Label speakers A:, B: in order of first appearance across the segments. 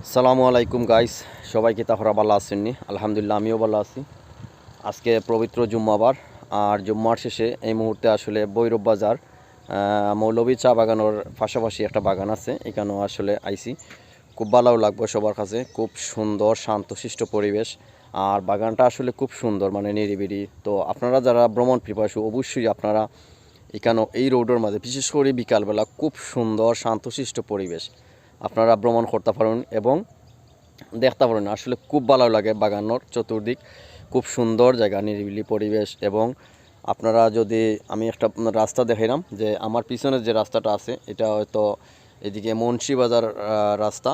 A: আসসালামু আলাইকুম গাইস, সবাইকে তাহরা ভালো আছেননি? আলহামদুলিল্লাহ, আমিও ভালো আছি। আজকে পবিত্র জুম্মাবার, আর জুম্মার শেষে এই মুহূর্তে আসলে ভৈরব বাজার মৌলভী চা বাগানোর পাশাপাশি একটা বাগান আছে, এখানেও আসলে আইসি। খুব ভালো লাগবে সবার কাছে, খুব সুন্দর শান্তশিষ্ট পরিবেশ। আর বাগানটা আসলে খুব সুন্দর, মানে নিরিবিলি। তো আপনারা যারা ভ্রমণ পিপাসু, অবশ্যই আপনারা এখানেও এই রোডের মাঝে, বিশেষ করে বিকালবেলা, খুব সুন্দর শান্তশিষ্ট পরিবেশ, আপনারা ভ্রমণ করতে পারেন এবং দেখতে পারেন। আসলে খুব ভালো লাগে বাগানোর চতুর্দিক, খুব সুন্দর জায়গা, নিরিবিলি পরিবেশ। এবং আপনারা যদি আমি একটা রাস্তা দেখাইলাম, যে আমার পিছনের যে রাস্তাটা আছে, এটা হয়তো এদিকে মুন্সিবাজার রাস্তা,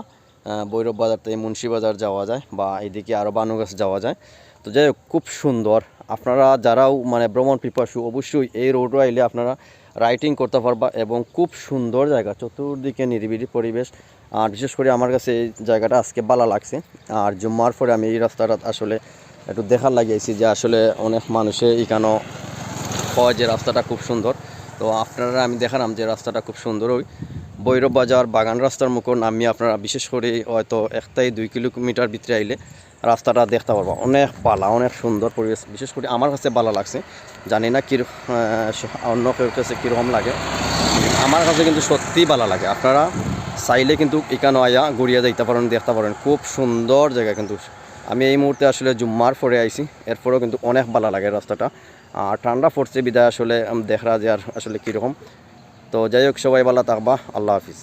A: ভৈরব বাজার থেকে মুন্সিবাজার যাওয়া যায়, বা এদিকে আরও বানুগাছ যাওয়া যায়। তো যাই হোক, খুব সুন্দর। আপনারা যারাও মানে ভ্রমণ পিপাসু, অবশ্যই এই রোডে আইলে আপনারা রাইডিং করতে পারবা, এবং খুব সুন্দর জায়গা, চতুর্দিকে নিরিবিলি পরিবেশ। আর বিশেষ করে আমার কাছে এই জায়গাটা আজকে ভালো লাগছে। আর জুম্মার পরে আমি এই রাস্তাটা আসলে একটু দেখার লাগিয়েছি, যে আসলে অনেক মানুষে এখানেও কয় যে রাস্তাটা খুব সুন্দর। তো আপনারা আমি দেখালাম যে রাস্তাটা খুব সুন্দর। ওই ভৈরব বাজার বাগান রাস্তার মুখে নামিয়ে আপনারা বিশেষ করে হয়তো 1-2 কিলোমিটার ভিতরে আইলে রাস্তাটা দেখতে পারবো। অনেক পালা, অনেক সুন্দর পরিবেশ। বিশেষ করে আমার কাছে ভালো লাগছে, জানি না কি অন্য কেউ কাছে কীরকম লাগে, আমার কাছে কিন্তু সত্যিই ভালো লাগে। আপনারা চাইলে কিন্তু এখানে আয়া ঘুরিয়ে যাইতে পারেন, দেখতে পারেন। খুব সুন্দর জায়গা। কিন্তু আমি এই মুহূর্তে আসলে জুম্মার পরে আইছি, এরপরেও কিন্তু অনেক ভালো লাগে রাস্তাটা। আর ঠান্ডা পড়ছে বিদায় আসলে দেখা যায় আর আসলে কীরকম। তো যাই হোক, সবাই ভালো থাকবা। আল্লাহ হাফিজ।